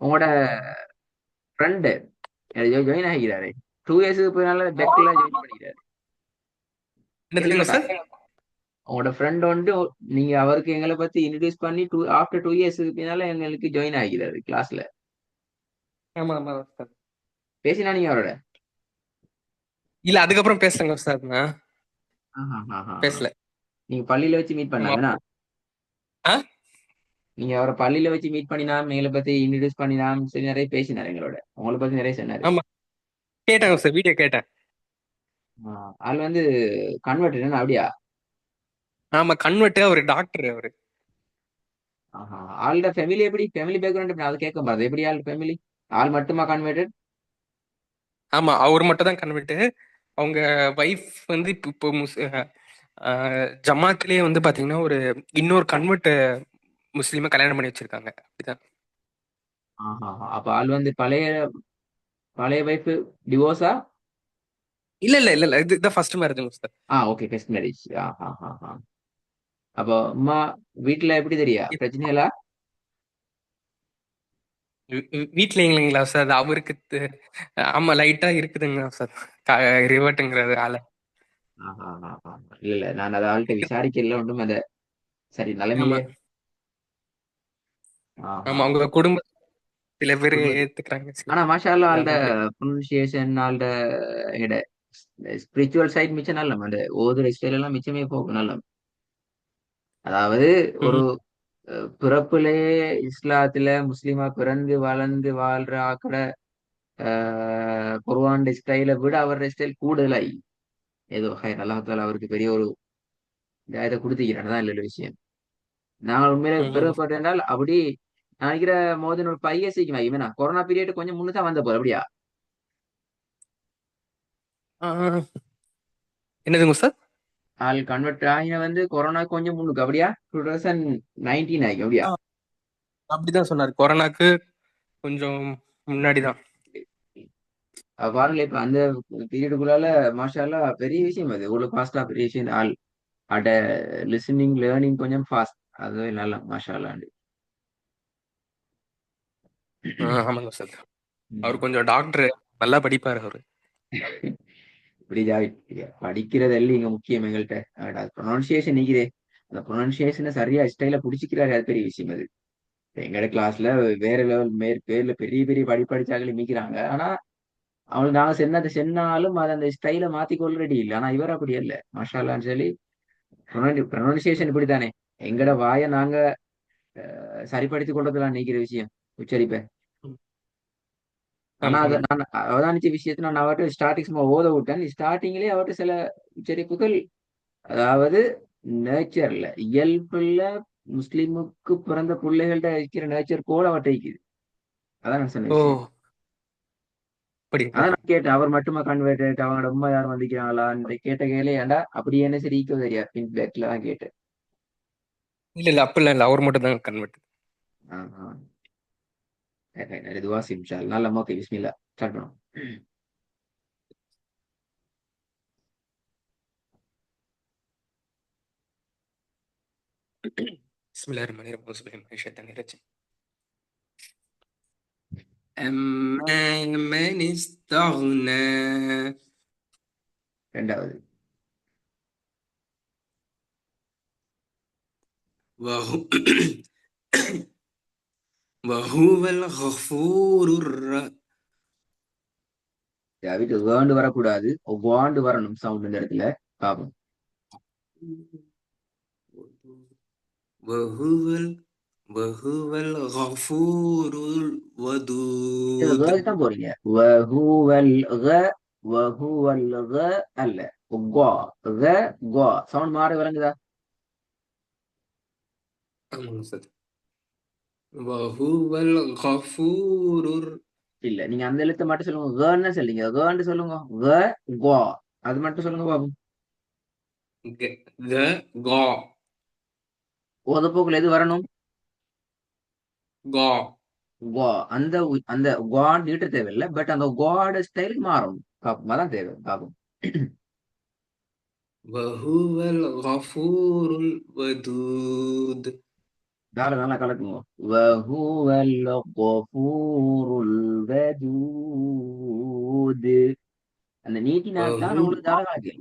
உங்களோட friend join ஆகிறாரு. 2 இயர்ஸுக்கு போயனால பெக்ல join பண்ணிக்கிறாரு. என்னதுங்க கேள்விப்பட்டா? சார்? உங்களோட ஃப்ரெண்ட் வந்து நீங்க அவருக்கு எங்களை பத்தி இன்ட்ரடியூஸ் பண்ணி ஆஃப்டர் 2 இயர்ஸுக்கு பின்னால எங்களுக்கு ஜாயின் ஆகிறாரு கிளாஸ்ல. ஆமா ஆமா சார். பேசினா நீங்க அவரோட? இல்ல அதுக்கப்புறம் பேசுறேங்க சார் நான். ஆஹா, ஆஹா, ஆஹா. பேசல. நீங்க பள்ளியில வச்சு மீட் ஆமா. பண்ணாம ஆ நீங்க அவரை பள்ளியில வச்சு மீட் பண்ணினா எங்களை பத்தி இன்ட்ரடியூஸ் பண்ணினா சரி நிறைய பேசினாரு எங்களோட. உங்களை பத்தி நிறைய சொன்னாரு. ஆமா கேட்டாங்க சார், வீடியோ கேட்டேன். ஆள் வந்து கன்வெர்ட் என்ன அப்படியா? ஆமா கன்வெர்ட், அவரு டாக்டர் அவரு. ஆஹா. ஆளோட ஃபேமிலி எப்படி, ஃபேமிலி பேக்ரவுண்ட் எப்படி, அதை கேட்க பாருது எப்படி ஆள் ஃபேமிலி? ஆள் மட்டுமா கன்வெர்டட்? ஆமா அவர் மட்டும் தான் கன்வெர்ட். அவங்க வைஃப் வந்து இப்போ ஜமாத்லயே வந்து பாத்தீங்கன்னா ஒரு இன்னொரு கன்வெர்ட் முஸ்லீமை கல்யாணம் பண்ணி வச்சிருக்காங்க அப்படிதான். ஆஹா. அப்ப ஆள் வந்து பழைய பழைய வைஃப் டிவோர்ஸா? இல்ல இல்ல இல்ல இல்ல இதுதான் first marriage sir. Okay, first marriage. ஆஹா, ஆஹா. அப்போ அம்மா வீட்டுல எப்படி தெரியா பிரச்சனைகளா? வீட்ல இல்லைங்களா சார், அது அவருக்கு ஆமா லைட்டா இருக்குதுங்களா சார், ரிவர்ட்டுங்கிறது ஆள. ஆஹா, ஆஹா. இல்ல இல்ல, நான் அதை ஆள்கிட்ட விசாரிக்கல ஒன்றும் அதை. சரி, ஆமா நிலைமையிலே. ஆஹா. ஆமா அவங்க குடும்ப சில பேர் குடும்பத்து ஏத்துக்கிறாங்க, சில ஆனா மாஷா அல்லாஹ் பேர் ஆள்ட அப்படி. ப்ரொனன்சியேஷன் ஆள்ட எட ஸ்பிரிச்சுவல் சைட் மிச்சம் நல்ல அந்த ஓதுற ஸ்டைல் எல்லாம் மிச்சமே போகும் நல்ல. அதாவது ஒரு ம். பிறப்பிலே இஸ்லாத்துல முஸ்லிமா பிறந்து வளர்ந்து வாழ்ற ஆக்கட குர்ஆன் ஸ்டைலை விட அவர் ஸ்டைல் கூடுதலாய் ஏதோ ஹைர் அல்லாஹ் தாலா அவருக்கு பெரிய ஒரு இதை கொடுத்துக்கிறான் தான் இல்ல விஷயம். நாங்கள் உண்மையிலே ம். பெருமைப்பட்டேன்றால் அப்படி நான் நினைக்கிற மோதன் ஒரு 5 இயர்ஸ் இவனா கொரோனா பீரியட் கொஞ்சம் முன்னு தான் வந்த போல அப்படியா? ஆ, என்னதுங்க சார்? ஆள் கன்வெர்ட் ஆகின வந்து கொரோனா கொஞ்சம் முன்னுக்கு அப்படியா? 2019 ஆகி அப்படியா? ஆ, அப்படிதான் சொன்னாரு, கொரோனாக்கு கொஞ்சம் முன்னாடிதான். பாருங்களேன் இப்ப அந்த பீரியடுக்குள்ளால மாஷா அல்லாஹ் பெரிய விஷயம் அது இவ்வளவு ஃபாஸ்டா பெரிய விஷயம் ஆள் அட லிசனிங் லேர்னிங் கொஞ்சம் ஃபாஸ்ட். அது நல்லா மாஷா அல்லாஹ். ஆமாங்க சார். அவர் ம். கொஞ்சம் டாக்டர், நல்லா படிப்பாரு அவரு. இப்படி படிக்கிறது எல்லாம் இங்க முக்கியம் எங்கள்கிட்ட ப்ரொனன்சியேஷன் நீக்கிறே. அந்த ப்ரொனன்சியேஷனை சரியா ஸ்டைல புடிச்சிக்கிறாரு, அது பெரிய விஷயம் அது. எங்கட கிளாஸ்ல வேற லெவல் பேர்ல பெரிய பெரிய படிச்சாக்கள் மிக்கிறாங்க. ஆனா அவங்களுக்கு நாங்க சென்னதை சென்னாலும் அது அந்த ஸ்டைல மாத்திக்கொள்ள ரெடி இல்லை. ஆனா இவர் அப்படி இல்லை மாஷால்லான்னு சொல்லி. ப்ரொனன்சியேஷன் இப்படித்தானே எங்கட வாயை நாங்க சரிப்படுத்திக் கொண்டதெல்லாம் நீக்கிற விஷயம் உச்சரிப்பை. ம். ஆனா அதை ஆமாங்க. நான் அவதானிச்ச விஷயத்தை நான் அவர்கிட்ட ஸ்டார்டிங் சும்மா ஓத விட்டேன். ஸ்டார்டிங்லேயே அவர்கிட்ட சில உச்சரிப்புகள், அதாவது நேச்சர்ல இயல்புல முஸ்லிமுக்கு பிறந்த பிள்ளைகள்ட்ட இருக்கிற நேச்சர் கூட அவர்கிட்ட இருக்குது. அதான் நான் சொன்ன ஓ விஷயம். அப்படிங்களா? அதான் நான் கேட்டேன் அவர் மட்டுமா கன்வெர்ட் அவங்களோட அம்மா யாரும் வந்திருக்கிறாங்களான்னு கேட்ட கேள்வி ஏன்டா அப்படி என்ன சரி ஈக்கோ தெரியா ஃபீட்பேக்ல தான் கேட்டேன். இல்ல இல்ல அப்படிலாம் இல்ல, அவர் மட்டும் தான் கன்வெர்ட். ஆஹ் இதுவா சிம்ஷால் நல்ல ஓகே பிஸ்மில்லா ஸ்டார்ட் பண்ணும். பிஸ்மில்லாஹிர் ரஹ்மானிர் ரஹீம். அஸ்ஸலாமு அலைக்கும் ஷைத்தானிர் ரஜீம். أما من استغنى ரெண்டாவது. وهو وهو الغفور வீட்டு வேண்டு வரக்கூடாது, வாண்டு வரணும் சவுண்ட் இந்த இடத்துல. பாப்போம். وهو وهو الغفور இது الودود. வேர்டு தான் போறீங்க. வஹுவல் க வஹுவல் க அல்ல கா க கா சவுண்ட் மாறி விளங்குதா? ஆமாங்க சார். وهو الغفور இல்ல, நீங்க அந்த எழுத்தை மட்டும் சொல்லுங்க. கேன்னு சொல்லுங்க, கேன்னு சொல்லுங்க. க கா அது மட்டும் சொல்லுங்க பாப்போம். க கா ஓதப்போக்குல எது வரணும்? கா. கா. அந்த கா நீட்ட தேவையில்லை, பட் அந்த காட ஸ்டைல் மாறும். பாப்போம், அதான் தேவை. பாப்போம். وهو الغفور الودود. தால நல்லா கலக்குங்க. வஹுவல் கஃபூருல் வதூத். அந்த நீட்டினா தான் வஹு உங்களுக்கு தால கலக்கு.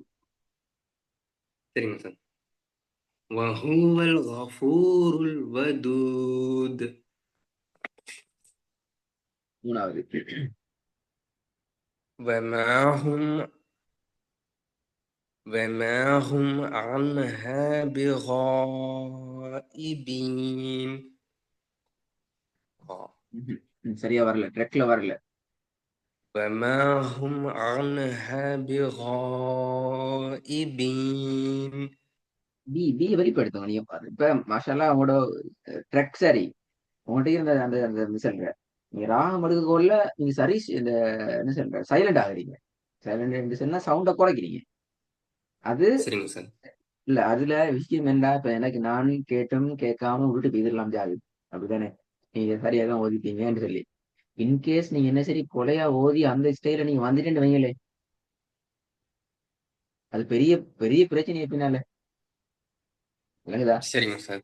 சரிங்க சார். வஹுவல் கஃபூருல் வதூத். மூணாவது. வமாஹும் வமாஹும் அன்ஹா பிகாயிபீன். சரியா வரல, ட்ரெக்ல வரல. வமாஹும் அன்ஹா பிகாயிபீன். பி வெளிப்படுத்துங்க நீங்க பாரு. இப்ப மாஷால்லா உங்களோட ட்ரெக் சரி. உங்கள்கிட்ட இருந்த அந்த அந்த என்ன சொல்ற, நீங்க ராகம் எடுக்கக்குள்ள நீங்க சரி இந்த என்ன சொல்ற சைலண்ட் ஆகுறீங்க. சைலண்ட் சொன்னா சவுண்ட குறைக்கிறீங்க. அது சரிங்க சார். இல்ல, அதுல விஷயம் என்ன, இப்ப எனக்கு நான் கேட்டும் கேட்காம விட்டுட்டு போயிடலாம் ஜாது. அப்படித்தானே? நீங்க சரியா தான் ஓதிட்டீங்கன்னு சொல்லி இன்கேஸ் நீங்க என்ன சரி கொலையா ஓதி அந்த ஸ்டைல நீங்க வந்துட்டேன்னு வைங்களே, அது பெரிய பெரிய பிரச்சனை பின்னால. விளங்குதா? சரிங்க சார்.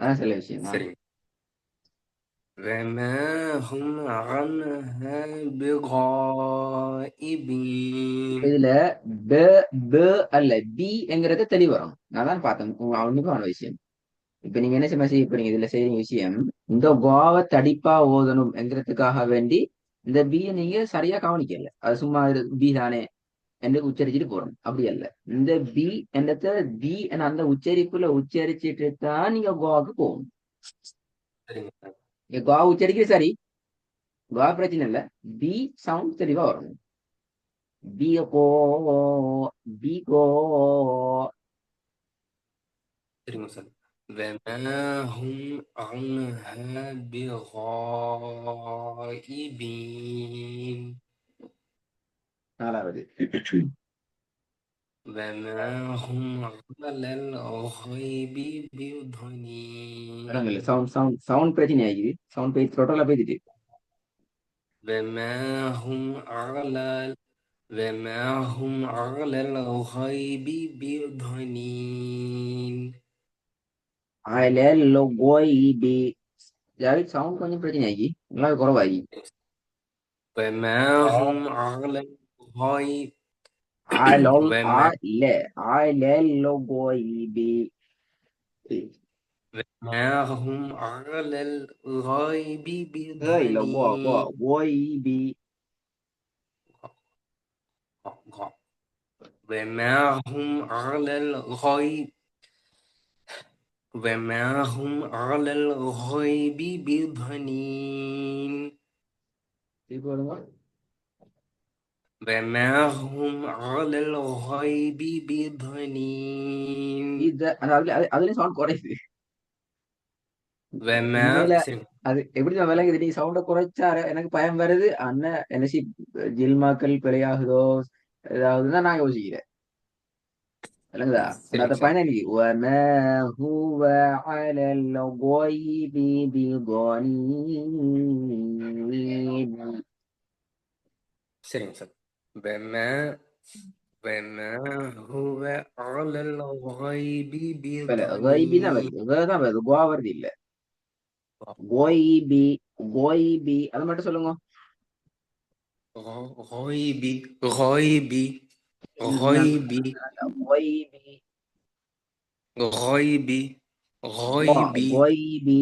அதான் சில விஷயம் தான். சரிங்க. வமாஹும் அன்ஹா இப்ப பிகாயிபீன். இதுல ப ப அல்ல பி என்கிறது தெளிவு வரும். நான் தான் பார்த்தேன் அவனுக்கான விஷயம். இப்ப நீங்க என்ன செய்ய போறீங்க, இதுல செய்யற விஷயம், இந்த கோவ தடிப்பா ஓதணும் என்கிறதுக்காக வேண்டி இந்த பி நீங்க சரியா கவனிக்கல. அது சும்மா பி தானே என்று உச்சரிச்சுட்டு போறோம். அப்படி அல்ல. இந்த பி என்றத பி என அந்த உச்சரிப்புல உச்சரிச்சுட்டு தான் நீங்க கோவாக்கு போகணும். சரிங்க சார். நீங்க கோவா உச்சரிக்கிறது சரி, கோவா பிரச்சனை இல்ல. பி சவுண்ட் தெளிவா வரணும். பி கோ, பி கோ. சரிங்க சார். வமாஹும் அன்ஹா பிகாயிபீன். நாலாவது. வமாஹும் அலல் ஹைபி விளங்கல, பியுதனீன். சவுண்ட் பிரச்சனை ஆகிது. சவுண்ட் போய் டோட்டலா போயிட்டு. வமாஹும் அலல் வமாஹும் அலல் ஹைபி பியுதனீன். அலல் கோயிபி. சவுண்ட் கொஞ்சம் பிரச்சனை ஆகி நல்லா குறவாகி. وما هم على الغيب அலல் ஆ وما இல்ல, அலல் கோயிபி. وما هم على الغيب இல்ல بضنين. கோயிபி. وما هم على الغيب وما هم على الغيب بضنين. போடுங்க. وما هم على الغيب بضنين. அதுலயும் சவுண்ட் குறையுது. وما உண்மையில سرين. அது எப்படி நான் விளங்குது, நீ சவுண்ட குறைச்சா எனக்கு பயம் வருது அண்ணன் என்ன ஜில்மாக்கள் பிழையாகுதோ ஏதாவதுதான் நான் யோசிக்கிறேன். விளங்குதா? سرين அந்த سر. பயணம் இன்னைக்கு وَمَا هُوَ عَلَى الْغَيْبِ بِضَنِينٍ. سرين سر. وما وما هو على الغيب இல்ல غைபி தான் بضنين. வருது, தான் வருது, குவா வருது இல்ல. கோயிபி, கோயிபி அது மட்டும் சொல்லுங்க. غيبي غيبي நான் غيبي கோயிபி. غيبي غيبي கோயிபி.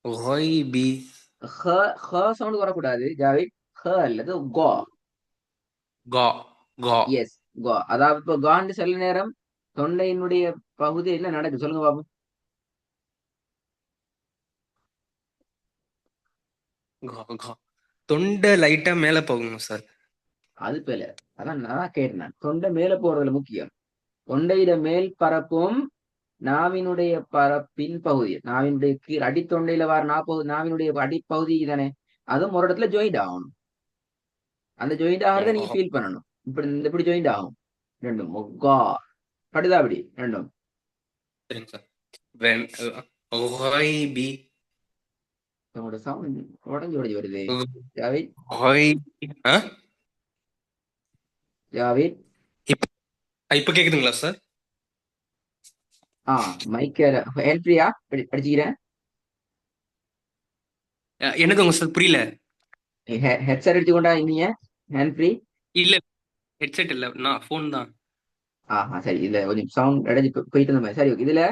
غيبي. சவுண்ட் வரக்கூடாது ஜாவித். அல்லது கோ. غا غا எஸ், கோ. அதாவது இப்போ காண்டு சில நேரம் தொண்டையினுடைய பகுதி என்ன நடக்கு சொல்லுங்க பாப்போம். غا غا. தொண்டை லைட்டா மேல போகுங்க சார். அது பேல. அதான் நான் கேட்டேன், தொண்டை மேல போறதுல முக்கியம். தொண்டையிட மேல் பரப்பும் நாவினுடைய பரப்பின் பகுதி, நாவினுடைய கீழ் அடித்தொண்டையில வர நாவினுடைய அடிப்பகுதி தானே, அதுவும் ஒரு இடத்துல ஜாயிண்ட் ஆகணும். அந்த ஜாயிண்ட் ஆகிறத நீங்க غا. ஃபீல் பண்ணணும். இப்படி ஜாயிண்ட் ஆகும் ரெண்டும். கா படுதா அப்படி ரெண்டும். சரிங்க சார். வெம் غيبي உங்களோட சவுண்ட் உடஞ்சி உடஞ்சி வருது. ஜாவித், غيبي. ஆ ஜாவித். இப்ப இப்ப கேக்குதுங்களா சார்? ஆ மைக்கேல் ஹெல்ப்ரியா படிச்சுக்கிறேன். எனக்கு சார் புரியல. ஹெட்செட் எடுத்துக்கொண்டா இருந்தீங்க ஹேண்ட் ஃப்ரீ. இல்ல ஹெட்செட் இல்ல, நான் ஃபோன் தான். சரி, இதுல கொஞ்சம் சவுண்ட் அடைஞ்சு போயிட்டு இருந்த மாதிரி. சரி, okay. இதுல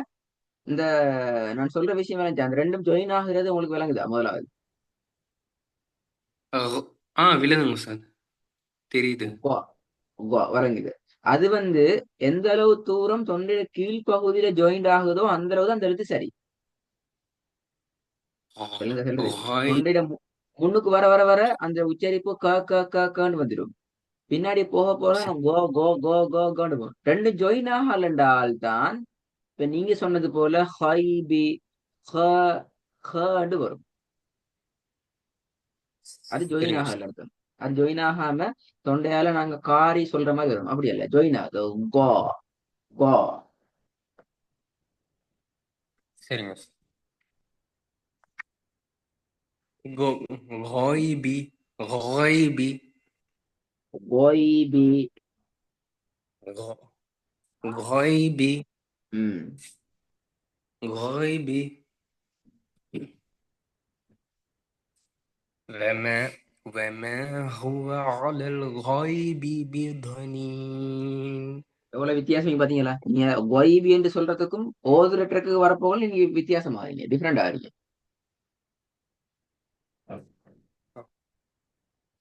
இந்த நான் சொல்ற விஷயம் விளங்குச்சு, அந்த ரெண்டும் ஜாயின் ஆகுறது உங்களுக்கு விளங்குதா முதலாவது? அஹ், விழுதுங்க சார், தெரியுது. உப்பா, உப்பா விளங்குது. அது வந்து எந்த அளவு தூரம் தொண்டையில கீழ்ப்பகுதியில ஜாயிண்ட் ஆகுதோ அந்த அளவு தான் அந்த எழுத்து சரி. சொல்லுங்க சொல்றது. ஹாய். தொண்டையில முன்னுக்கு வர வர வர அந்த உச்சரிப்பு க க க கன்னு வந்துடும். பின்னாடி போக போக சரி. நம்ம கோ கோ கோ கோ கோன்னு போகும். ரெண்டு ஜாயின் ஆகலண்டால் தான் இப்ப நீங்க சொன்னது போல ஹை பி ஹ ஹண்டு வரும். அது ஜாயின் சரிங்க சார். ஆகல அர்த்தம். அது ஜாயின் ஆகாம தொண்டையால நாங்க காரி சொல்ற மாதிரி வரும். அப்படி இல்ல, ஜாயின் ஆகுது. கோ கோ. சரிங்க சார். கோ غايبي غايبي கோய் பி. غ- غايبي ம். غايبي وما وما هو على الغيب بضنين. எவ்வளவு வித்தியாசம் இங்க பாத்தீங்களா? நீங்க ஒய் பி என்று சொல்றதுக்கும் ஓதுற ட்ரக்கு வரப்போக நீங்க வித்தியாசம் ஆறீங்க, டிஃப்ரெண்ட் ஆறீங்க.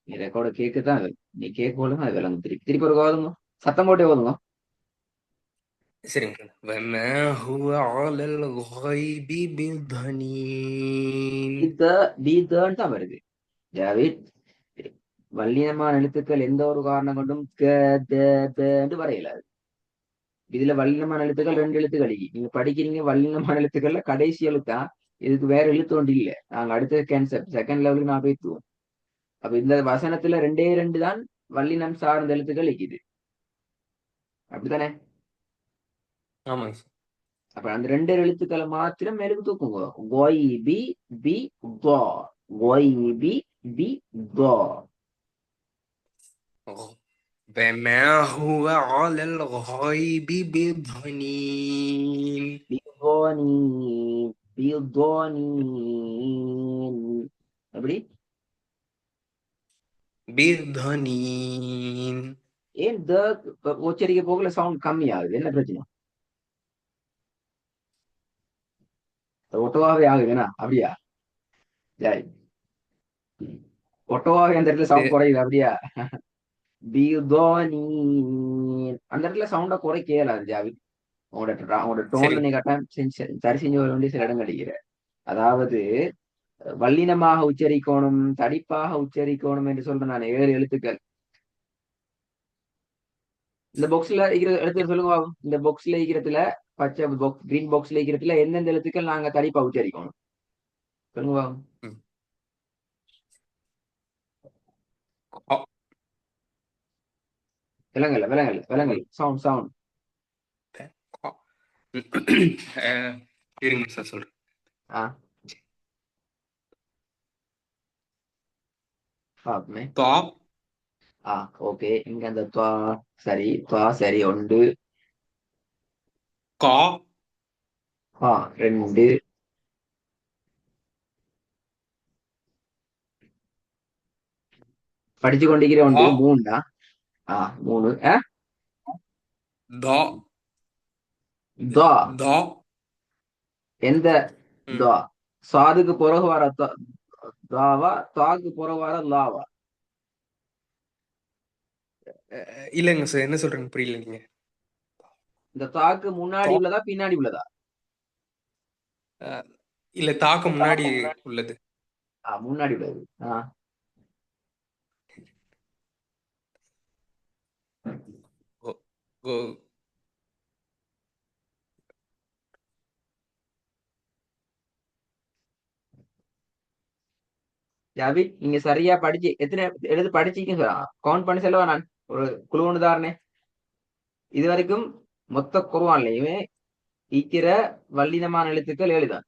நீ ரெக்கார்டு கேக்குதான் அது. நீ கேட்க போலும் அது விளங்கும். திருப்பி திருப்பி ஒரு ஓதுங்க, சத்தம் போட்டே ஓதுங்க. சரிங்க. وما هو على الغيب بضنين. இந்த பீதன்னு தான் வருது. ஜாவித், வல்லினமான எழுத்துக்கள் எந்த ஒரு காரணம் கொண்டும் க த ப வர இயலாது. இதுல வல்லினமான எழுத்துக்கள் ரெண்டு எழுத்துக்கள் நீங்க படிக்கிறீங்க. வல்லினமான எழுத்துக்கள்ல கடைசி எழுத்தா, இதுக்கு வேற எழுத்து ஒன்று இல்ல. நாங்க அடுத்த கேன்செப்ட் செகண்ட் லெவலுக்கு நான் போய்த்துவோம். அப்ப இந்த வசனத்துல ரெண்டே ரெண்டு தான் வல்லினம் சார்ந்த எழுத்துக்கள் இருக்குது. அப்படித்தானே? ஆமாங்க சார். அப்ப அந்த ரெண்டு எழுத்துக்களை மாத்திரம் மேலுக்கு தூக்குங்க. ஒய் பி பி தோ. ஒய் பி பி தோ. وما هو على الغيب بضنين. பிதோனி பிதோனி. எப்படி? بضنين. ஏன் த உச்சரிக்க போகல சவுண்ட் கம்மி ஆகுது? என்ன பிரச்சனை? ஒட்டவாவே ஆகுதுன்னா அப்படியா? சரி, ஒட்டவாவே அந்த இடத்துல சவுண்ட் குறையுது அப்படியா? பிதோனி. அந்த இடத்துல சவுண்ட குறைக்க இயலாது ஜாவித். உங்களோட டோன்ல சரிங்க. நீ கட்டாயம் சரி செஞ்சு வர வேண்டிய சில இடம் கிடைக்கிற. அதாவது வல்லினமாக உச்சரிக்கணும், தடிப்பாக உச்சரிக்கணும் என்று சொல்றேன் நான். ஏழு எழுத்துக்கள் இந்த பாக்ஸ்ல இருக்கிற எழுத்துக்கள் சொல்லுங்க பாப்போம். இந்த பாக்ஸ்ல இருக்கிறதுல பச்சை பாக்ஸ், கிரீன் பாக்ஸ்ல இருக்கிறதுல எந்தெந்த எழுத்துக்கள் நாங்க தடிப்பா உச்சரிக்கணும் சொல்லுங்க பாப்போம். ம். ஆ- விலங்கல்ல விலங்கல்ல விலங்கல் சவுண்ட் சவுண்ட். ஆ- அஹ், இருங்க சார் சொல்றேன். ஆ பாப்போமே. தா ஓகே. இங்க அந்த துவா. சரி, துவா சரி ஒன்று. கா ரெண்டு. படிச்சு கொண்டிருக்கிற தா ஒன்று மூணுடா. மூணு. தா துவா. தா. எந்த ம். துவா? சாதுக்கு பிறகு வர துவாவா, துவாக்கு பிறகு வர லாவா? இல்லைங்க சார், என்ன சொல்றேன்னு புரியல நீங்க. இந்த தாக்கு முன்னாடி தா உள்ளதா பின்னாடி உள்ளதா? அஹ், இல்ல, தாக்கு முன்னாடி உள்ளது. முன்னாடி உள்ளது. கோ கோ ஜாவித், நீங்க சரியா படிச்சு எத்தனை எழுது படிச்சீங்க கவுண்ட் பண்ணி செல்லவா? நான் ஒரு குழு தாரணே. இது வரைக்கும் மொத்த குருவான்லயுமே ஈக்கிற வல்லினமான எழுத்துக்கள் எழுதான்.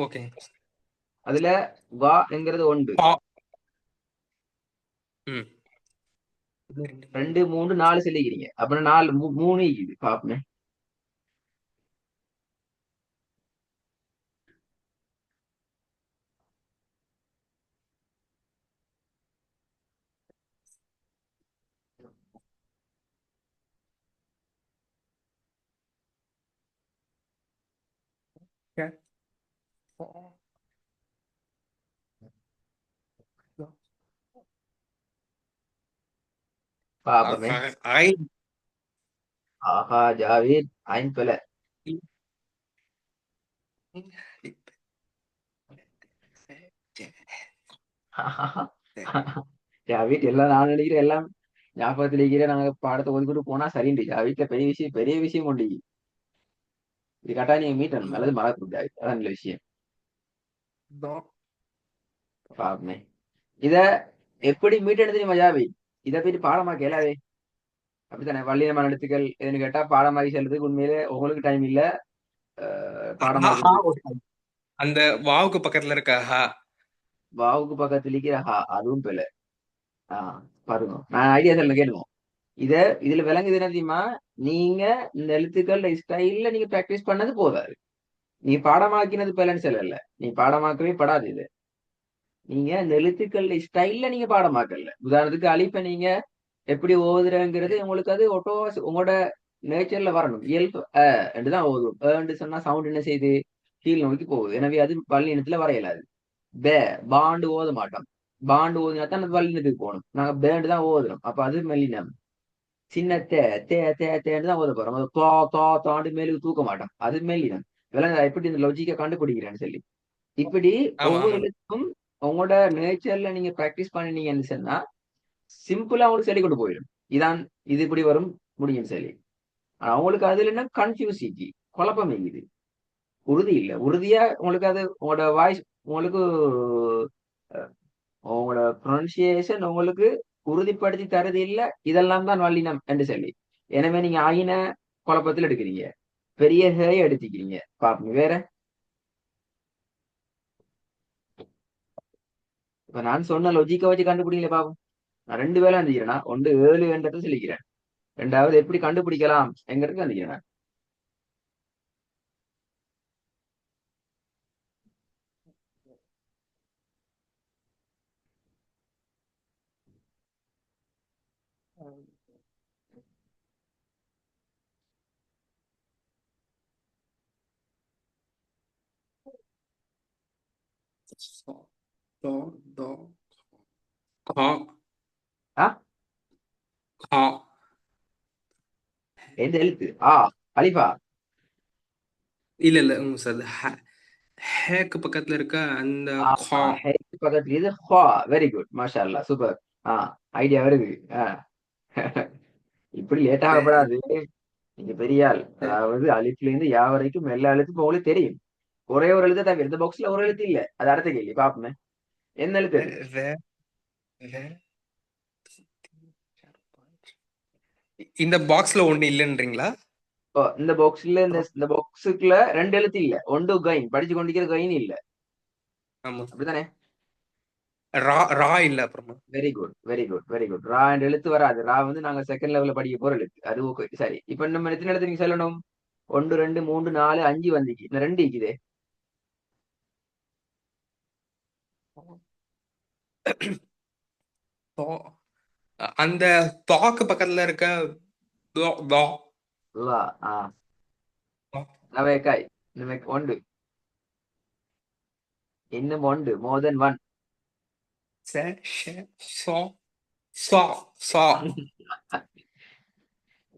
ஓகேங்க சார். அதுல வா என்கிறது ஒன்று. பா. ம். ஒன்று, ரெண்டு, மூணு. ரெண்டு மூணு நாலு சொல்லிக்கிறீங்க. அப்புறம் நாலு மூணு இருக்குது பாப்போமே. பாப்பமே. ஐன் ஆஹா ஜாவேத் ஐன் பிழை. ஜாவேத் எல்லாம் நான் நினைக்கிறேன் எல்லாம் ஞாபகத்துல இருக்கிற நாங்க பாடத்தை ஒதுக்கிட்டு போனா சரிண்டு. ஜாவேத்ல பெரிய விஷயம் உண்டு. இது கட்டாயம் நீங்க மீட்டணும் அல்லது மறக்கும் ஜாவேத். அதான் நல்ல விஷயம். பாப்பமே. இத எப்படி மீட்டெடுத்து தெரியுமா ஜாவேத்? இதை போயிட்டு பாடமாக்க இயலாதே. அப்படித்தானே வள்ளினமான எழுத்துக்கள் எதுன்னு கேட்டா பாடமாக்கி செல்றதுக்கு உண்மையிலே உங்களுக்கு டைம் இல்ல. பாடமாக்குறது அந்த வாவுக்கு பக்கத்துல இருக்க ஹா. வாவுக்கு பக்கத்துல இருக்கிற ஹா அதுவும் பிழை. பாருங்க நான் ஐடியா சொல்ல கேளுங்க. இதுல விளங்குது என்ன தெரியுமா? நீங்க இந்த எழுத்துக்கள் ஸ்டைல்ல நீங்க பிராக்டிஸ் பண்ணது போதாது. நீ பாடமாக்கினது பிழைன்னு சொல்லல. நீ பாடமாக்கவே படாது இது. நீங்க இந்த எழுத்துக்கள் ஸ்டைல்ல நீங்க பாடமாக்கல. உதாரணத்துக்கு அலிப்ப நீங்க எப்படி ஓதுறங்கிறது உங்களுக்கு அது ஒட்டோ உங்களோட நேச்சர்ல வரணும். இயல்பு தான் ஓதும். சொன்னா சவுண்ட் என்ன செய்யுது? கீழ் நோக்கி போகுது. எனவே அது வல்லினத்துல வர இயலாது. பாண்டு ஓத மாட்டோம். பாண்டு ஓதினா தான் அந்த வல்லினத்துக்கு போகணும். நாங்க பேண்டு தான் ஓதுறோம். அப்ப அது மெல்லினம். சின்ன தேன்னு தான் ஓத போறோம். தாண்டு மேலுக்கு தூக்க மாட்டோம். அது மெல்லினம். விலங்க எப்படி இந்த லொஜிக்கை கண்டுபிடிக்கிறேன்னு சொல்லி இப்படி ஆமா ஒவ்வொரு ஆமா. எழுத்துக்கும் உங்களோட நேச்சர்ல நீங்க பிராக்டிஸ் பண்ணினீங்கன்னு சொன்னா சிம்பிளா அவங்களுக்கு சொல்லி கொண்டு போயிடும். இது இப்படி வரும் முடியும்னு சொல்லி. ஆனா அவங்களுக்கு அதுல என்ன கன்ஃபியூசிட்டி குழப்பம் இருக்குது. உறுதி இல்ல. உறுதியா உங்களுக்கு அது உங்களோட வாய்ஸ் உங்களுக்கு உங்களோட ப்ரொனன்சியேஷன் உங்களுக்கு உறுதிப்படுத்தி தரது இல்ல. இதெல்லாம் தான் வல்லினம் என்று சொல்லி. எனவே நீங்க ஆயின குழப்பத்தில் எடுக்கிறீங்க. பெரிய ஹேய எடுத்துக்கிறீங்க. பாப்பீங்க வேற. இப்ப நான் சொன்ன லொஜிக்கை வச்சு கண்டுபிடிக்கல பாப்போம். நான் 2 வேலை இருந்துக்கிறேன்னா 7 என்றதை சொல்லிக்கிறேன். 2வது எப்படி கண்டுபிடிக்கலாம் எங்கிறது வந்துக்கிறேன். தோ தோ கா ஆஹ் கா. எந்த எழுத்து? அலிஃபா. இல்ல இல்ல சார். ஹேக்கு பக்கத்துல இருக்க அந்த கா. ஹேக்கு பக்கத்துல இது வெரி குட் மாஷா அல்லா சூப்பர். ஐடியா வருது. இப்படி லேட் ஆகப்படாது. நீங்க பெரிய ஆள். அதாவது அலிஃப்ல இருந்து யா வரைக்கும் எல்லா எழுத்துக்கும் உங்களுக்கு தெரியும். ஒரே ஒரு எழுத்து தவிர இந்த பாக்ஸ்ல ஒரு எழுத்து இல்ல. அது அடுத்த கேள்வி பாப்போமே. என்ன எழுத்து அது? இந்த பாக்ஸ்ல ஒண்ணு இல்லைன்றீங்களா? இந்த பாக்ஸ்ல இந்த பாக்ஸுக்குள்ள 2 எழுத்து இல்ல. ஒன்று கைன் படிச்சு கொண்டிருக்கிற கைன் இல்ல. ஆமா. அப்படித்தானே? ரா ரா இல்ல அப்புறமா. Very good very good very good. ரா என்ற எழுத்து வராது. ரா நாங்க செகண்ட் லெவல்ல படிக்க போற எழுத்து. அது ஓகே சரி. இப்ப நம்ம எத்தனை எழுத்து நீங்க சொல்லணும்? 1 2 3 4 5 வந்துச்சு. இந்த 2 இருக்குதே. அந்த தாக்கு பக்கத்துல இருக்க தோ தோ. லா நவேக்காய். ஒன்று இன்னும் ஒன்று மோர் தென் ஒன். சே ஷே சோ சா சா.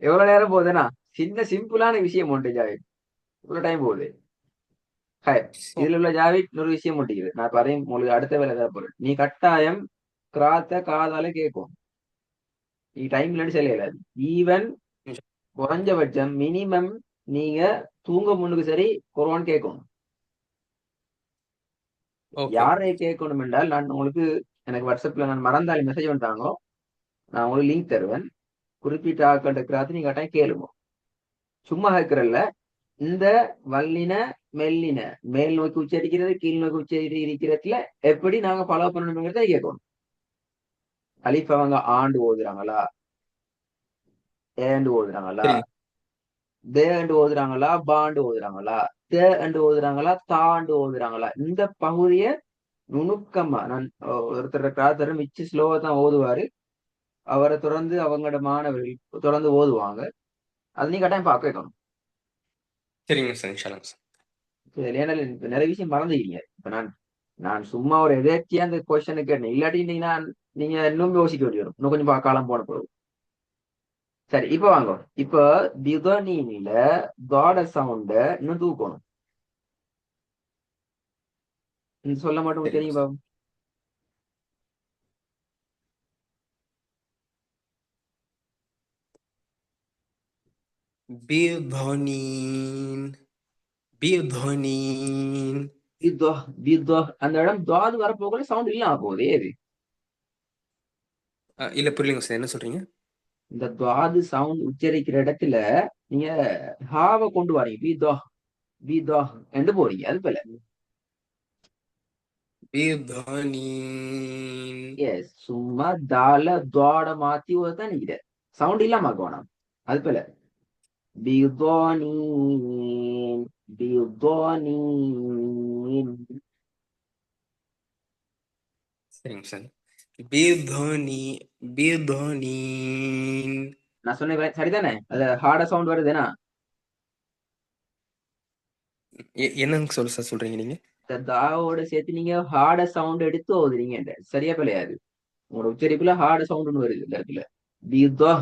எவ்வளவு நேரம் போகுதுன்னா சிம்பிளான விஷயம் உண்டு ஜாவித். இவ்வளவு டைம் போகுது. ஹாய். சோ. இதுல உள்ள ஜாவித் இன்னொரு விஷயம் முடிக்குது. நான் பறையும் உங்களுக்கு அடுத்த வேலை தான் போறேன். நீ கட்டாயம் கிராத்த காதால கேட்கும். நீ டைம் இல்லைன்னு சொல்லல. ஈவன் குறைஞ்சபட்சம் மினிமம் நீங்க தூங்க முன்னுக்கு சரி குரான் கேட்கணும். ஓகே. யாரை கேட்கணும் என்றால் நான் உங்களுக்கு எனக்கு வாட்ஸ்அப்ல நான் மறந்தாலும் மெசேஜ் பண்ணிட்டாங்க. நான் உங்களுக்கு லிங்க் தருவேன். குறிப்பிட்ட ஆட்கள்ட்ட கிராத்து நீங்க கட்டாயம் கேளுங்க. சும்மா கேட்கறல்ல. இந்த வல்லின மெல்லின மேல் நோக்கி உச்சரிக்கிறது கீழ் நோக்கி உச்சரிக்கிறதுல எப்படி நாங்க ஃபாலோ பண்ணணுங்கிறத கேட்கணும். அலிஃப் அவங்க ஆண்டு ஓதுறாங்களா? ஏண்டு ஓதுறாங்களா? சரிங்க. தேண்டு ஓதுறாங்களா? பாண்டு ஓதுறாங்களா? தேண்டு ஓதுறாங்களா? தாண்டு ஓதுறாங்களா? இந்த பகுதிய நுணுக்கமா நான் ஒருத்தர் கிராத்தர் மிச்சு ஸ்லோவா தான் ஓதுவாரு. அவரை தொடர்ந்து அவங்களோட மாணவர்கள் தொடர்ந்து ஓதுவாங்க. அது நீ கட்டாயம் பார்க்க வைக்கணும். சரிங்க சார். இன்ஷால்லா சார். ஏன்னா இப்ப நிறைய விஷயம் மறந்துக்கிறீங்க. இப்ப நான் சும்மா ஒரு எதேச்சியா அந்த கொஸ்டினை கேட்டேன். இல்லாட்டி நீங்க இன்னும் யோசிக்க வேண்டி வரும், இன்னும் கொஞ்சம் காலம் போன போதும். சரி, இப்ப வாங்க. இப்ப திதனில காட சவுண்ட இன்னும் தூக்கணும். இந்த சொல்ல மட்டும் உங்களுக்கு சரிங்க தெரியும் சார். பாபு. பீர்தோனீன் பீர்தோனீன். வித்வா வித்வா அந்த இடம் துவாது வரப்போகல சவுண்ட் இல்லாம போகுது ஏது. இல்ல புரியலங்க சார், என்ன சொல்றீங்க? இந்த துவாது சவுண்ட் உச்சரிக்கிற இடத்துல நீங்க ஹாவை கொண்டு வரீங்க. வித்வா வித்வா என்று போறீங்க. அது போல பீர்தோனீன். எஸ், சும்மா தால துவாட மாத்தி தான் நிக்கிற சவுண்ட் இல்லாம ஆக்கணும். அது போல بيضانين بيضانين. சரிங்க சார். பீர்தோனி பீர்தோனீன். நான் சொன்னேன் சரிதானே? அது ஹார்டா சவுண்ட் வருதுன்னா என்னங்க சொல்ல சார் சொல்றீங்க நீங்க? இந்த தாவோட சேர்த்து நீங்க ஹார்ட சவுண்ட் எடுத்து ஓதுறீங்க. சரியா பிள்ளையாது? உங்களோட உச்சரிப்புல ஹார்ட சவுண்ட் வருது இந்த இடத்துல. பீதா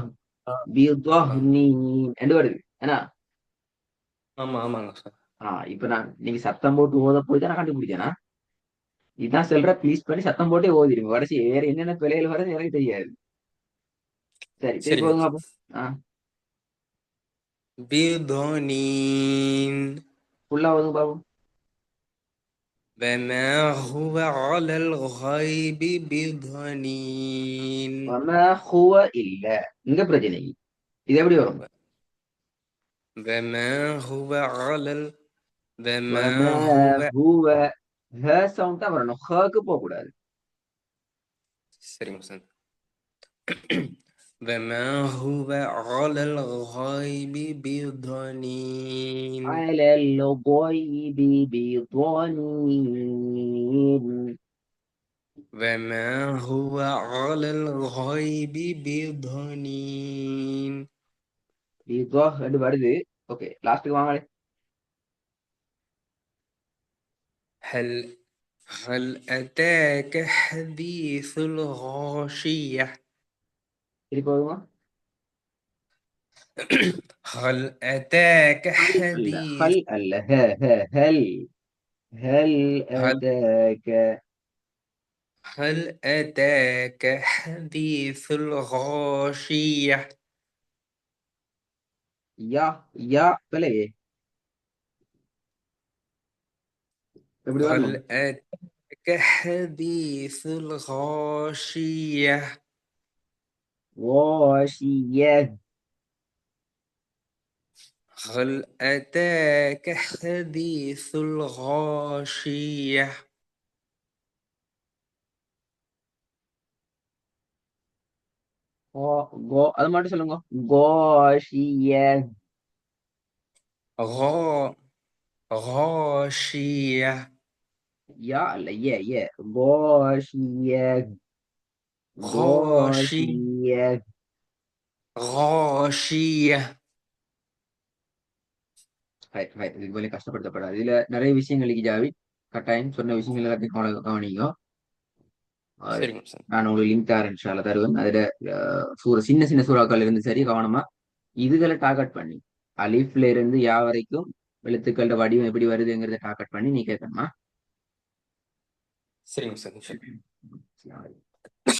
ஆ, பீதா ஆ. நீ என்று வருது ஏன்னா. ஆமாங்க சார். இப்ப நீங்க சத்தம் போட்டு ஓத போய் தான் நான் கண்டுபிடிச்சேனா. இதான் சொல்ற, ப்ளீஸ் பண்ணி சத்தம் போட்டே ஓதிருங்க. கடைசி வேற என்னென்ன பிள்ளைகள் வரது எனக்கு தெரியாது. சரி, திருப்பி சரிங்க ஓதுங்க சார். அப்போ. ஆஹ் بضنين. ஃபுல்லா ஓதுங்க பாபு. وما هو على الغيب بضنين. வமா ஹுவ இல்ல, இங்க பிரச்சனை. இது எப்படி வரும்? وما هو على وما வமா هو. ஹுவ. ஹ சவுண்ட் தான் வரணும், ஹக்கு போக கூடாது. சரிங்க சார். وما هو على الغيب بضنين. على الغيب بضنين. وما هو على الغيب بضنين. بض ரெண்டு வருது. ஓகே, லாஸ்ட்டுக்கு வாங்க. هل هل أتاك حديث الغاشية؟ திருப்பி ஓதுங்க. هل أتاك ஹல் அல்ல حديث. ஹல் அல்ல ஹ ஹ ஹல். هل هل أتاك. هل أتاك حديث الغاشية؟ யா யா பிள்ளையே எப்படி வரணும்? هل أتاك حديث الغاشية؟ غاشية. هل أتاك حديث الغاشية؟ கோ கோ அது மட்டும் சொல்லுங்க. غاشية. غا غاشية. யா அல்ல ஏ ஏ. غاشية غاشي غاشية. غاشية. ரைட் ரைட், இதுக்கு மேலே கஷ்டப்படுத்தப்படாது. இதுல நிறைய விஷயங்கள் இருக்கு ஜாவி. கட்டாயம் சொன்ன விஷயங்கள் எல்லாத்தையும் கவனிங்க. சரிங்க சார். நான் உங்களுக்கு லிங்க் தரேன், இன்ஷா தருவேன். அதுல சின்ன சின்ன சூறாக்கள் இருந்து சரி கவனமா இதுகளை டார்கெட் பண்ணி அலிஃப்ல இருந்து யா வரைக்கும் எழுத்துக்களோட வடிவம் எப்படி வருதுங்கிறத டார்கெட் பண்ணி நீ கேட்கணுமா. சரிங்க சார். சரி.